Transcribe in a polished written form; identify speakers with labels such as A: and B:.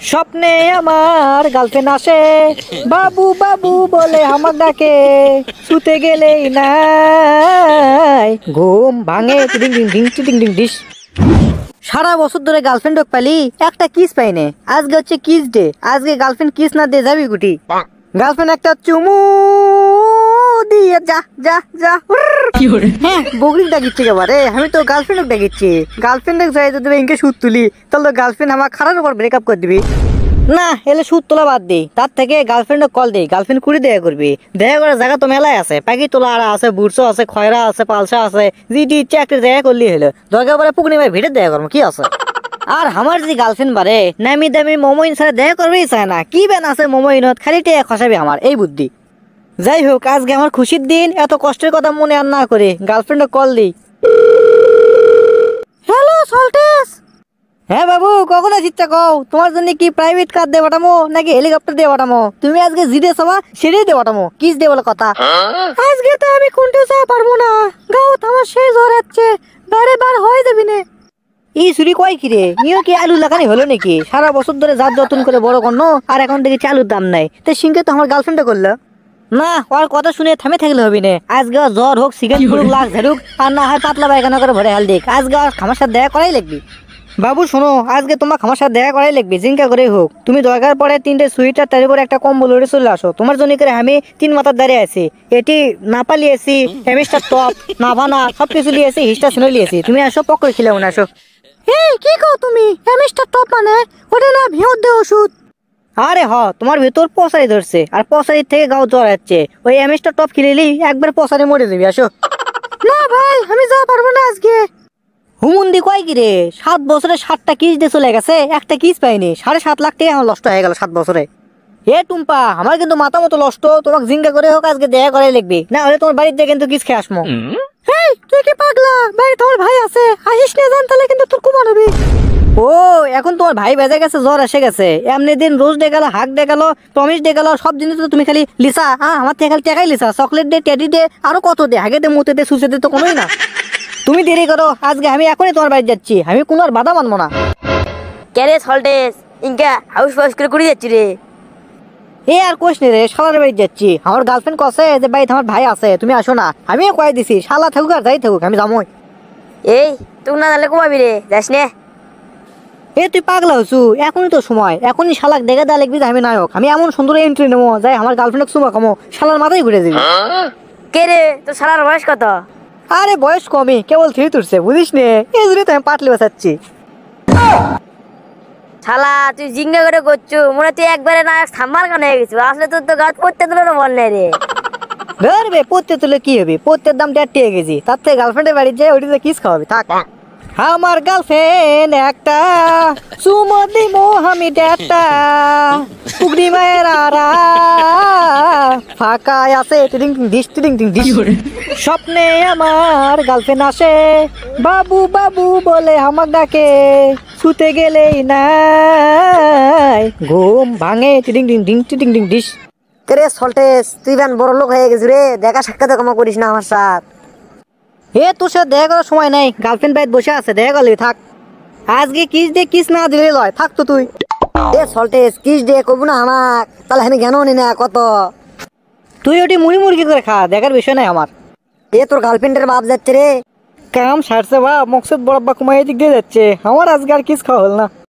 A: স্বপ্নে আমার গার্লফ্রেন্ড আসে, বাবু বাবু বলে আমার ডাকে, শুতে গেলেই নাই ঘুম ভাঙে টিডিং ডিং ডিং টিডিং ডিং ডিস। সারা বছর ধরে গার্লফ্রেন্ড পালি, একটা কিস পাইনে। আজকে হচ্ছে কিস ডে, আজকে গার্লফ্রেন্ড কিস না দিয়ে যাবি গুটি। গার্লফ্রেন্ড একটা চুমু দিয়ে যা যা যা। হ্যাঁ বগরি ডাকিচ্ছে এবারে, আমি তো গার্লফ্রেন্ড ডাকিচ্ছি। গার্লফ্রেন্ড যাই যদি ইনকে সুদ তুলি, তাহলে গার্লফ্রেন্ড আমার খারাপ উপর ব্রেকআপ করে দিবি। না এলে সুদ তোলা বাদ দিই, তার থেকে গার্লফ্রেন্ড কল দিই, গার্লফ্রেন্ড কুড়ি দেখা করবি। দেখা করার জায়গা তো মেলায় আছে, পাখি তোলা আড়া আছে, বুড়সো আছে, খয়রা আছে, পালসা আছে, যেটি ইচ্ছে একটা দেখা করলি হলো। দরকার পরে পুকুনি ভাই ভিড়ে দেখা করবো, কি আছে। আর আমার যে গার্লফ্রেন্ড বারে নামি দামি মোমোইন ছাড়া দেখা করবেই চায় না, কি বেন আছে মোমোইনত, খালি টেয়া খসাবি আমার, এই বুদ্ধি। যাই হোক আজকে আমার খুশির দিন, এত কষ্টের কথা মনে আর না করে গার্লফ্রেন্ড কল দিই। হ্যালো সল্টেস। হ্যাঁ বাবু কখন আসিস কও, তোমার জন্য কি প্রাইভেট কার দিয়ে পাঠামো নাকি হেলিকপ্টার দিয়ে পাঠামো? তুমি আজকে জিরে সবা সেটাই দিয়ে পাঠামো, কিস দিয়ে বলে কথা। আজকে তো আমি কোনটা যাওয়া পারবো না, গাও আমার সেই জ্বর হচ্ছে, বারে বার হয়ে যাবি না। ই চুরি কয় কি রে, ইও কি আলু লাগানি হলো নাকি? সারা বছর ধরে জাত যত্ন করে বড় করনো, আর এখন দেখি চালুর দাম নাই। তো সিংকে তো আমার গার্লফ্রেন্ডটা করলো না। ওর কথা শুনে থামে থাকলে হবি না। আজকে জ্বর হোক, সিগারেট ফুরুক, লাখ ঝাড়ুক, আর না হয় পাতলা পায়খানা করে ভরে হাল দিক, আজকে আর আমার সাথে দেখা করাই লাগবি। বাবু শোনো, আজকে তোমার আমার সাথে দেখা করাই লাগবে, জিঙ্কা করে হোক। তুমি দরকার পড়ে 3টে সুইটার তার উপরে একটা কম্বল উড়ে চলে আসো, তোমার জন্য করে আমি 3 মাথার দাঁড়িয়ে আছি। এটি নাপা লিয়েছি, হেমিস্টার টপ, নাভানা সবকিছু লিয়েছি, হিস্টা শুনে লিয়েছি। তুমি আসো পকড়ে খেলে মনে আসো। এই কি কও তুমি, হেমিস্টার টপ মানে ওটা না ভিউর দে ওষুধ? আরে হ, তোমার ভেতর পসারি ধরছে, আর পসারির থেকে গাও জ্বর যাচ্ছে। ওই হেমিস্টার টপ খেলেলি একবার পসারি মরে যাবি, আসো। না ভাই আমি যাওয়া পারবো না আজকে। হুমুন্দি কয় কি রে, 7 বছরে 7টা কিস দিয়ে চলে গেছে, একটা কিস পাইনি। 7.5 লাখ টাকা আমার নষ্ট হয়ে গেল 7 বছরে। এ টুম্পা আমার কিন্তু মাথা মতো নষ্ট, তোমাকে জিঙ্গা করে হোক আজকে দেখা করাই লাগবে, না হলে তোমার বাড়িতে কিন্তু কিস খেয়ে আসবো। এই তুই কি পাগলা, বাড়ি তোমার ভাই আছে, আসিস না জান, তাহলে কিন্তু তোর কুমান হবে। ও এখন তোমার ভাই বেজে গেছে, জ্বর এসে গেছে, এমনি দিন রোজ ডে গেল, হাক ডে গেল, প্রমিস ডে গেল, সব জিনিস তো তুমি খালি লিসা। হ্যাঁ আমার থেকে খালি টাকাই লিসা, চকলেট দে, টেডি দে, আরো কত দে, হাগে দে, মুতে দে, সুসে দে, তো কোনোই না। তুমি দেরি করো, আজকে আমি এখনই তোমার বাড়ি যাচ্ছি, আমি কোনো আর বাধা মানবো না।
B: কেরে সল্টেস ইনকা হাউস ফাউস করে যাচ্ছি রে।
A: এ আর কোশ নি রে, শালার বাড়ি যাচ্ছি। আমার গার্লফ্রেন্ড কছে যে বাড়িতে আমার ভাই আছে, তুমি আসো না। আমিও কয়ে দিছি, শালা থাকুক আর যাই থাকুক আমি যাবোই।
B: এই তুই না জানলে কমাবি রে, যাস নে।
A: এ তুই পাগলা হচ্ছু, এখনই তো সময়, এখনই শালাক দেখে দেওয়া লিখবি যে আমি নায়ক। আমি এমন সুন্দর এন্ট্রি নেবো যাই আমার গার্লফ্রেন্ড চুমা খামো, শালার মাথায় ঘুরে দিবি।
B: কে রে তোর শালার বয়স কত?
A: আরে বয়স কমই, কেবল 3 তুলছে বুঝিস নে, এই জন্যই তো আমি পাটলি বাঁচাচ্ছি।
B: শালা তুই জিঙ্গা করে করছু, মনে তুই একবারে না সাম্বার গান হয়ে গেছিস, আসলে তোর তো গাছ পড়তে দিল না, বল নাই রে।
A: ধরবে পড়তে তুলে কি হবে, পড়তের দাম 1.5 কেজি, তার থেকে গার্লফ্রেন্ডের বাড়ি যায় ওইটা কিস খাওয়াবি, থাক। আমার গার্লফ্রেন্ড একটা, চুমো দিমো আমি ডেটা, পুগড়ি মায়ের আরা ফাঁকা আছে, টিডিং টিং ডিস টিডিং টিং ডিস। স্বপ্নে আমার গার্লফ্রেন্ড আসে, বাবু বাবু বলে আমার ডাকে, শুতে গেলেই নাই ঘুম ভাঙে টিডিং টিং ডিং টিডিং টিং ডিস।
B: রে সল্টেস তুই বেন বড় লোক হয়ে গেছিস রে, দেখা সাক্ষাৎ কমা করিস না আমার সাথে।
A: এ তোর সাথে দেখা করার সময় নাই, গার্লফ্রেন্ড বাড়িতে বসে আছে, দেখা করলি থাক। আজকে কিস দে, কিস না দিলে লয়, থাক তো তুই।
B: এ সল্টেস কিস দে কবু না আমাক, তাহলে আমি জ্ঞানও নি না কত।
A: তুই ওটি মুড়ি মুরগি করে খা, দেখার বিষয় নাই আমার।
B: এ তোর গার্লফ্রেন্ডের বাপ যাচ্ছে রে।
A: কাম সারছে বা মকসুদ বড়াব্বা কুমাই দিক দিয়ে যাচ্ছে, আমার আজকে আর কিস খাওয়া হল না।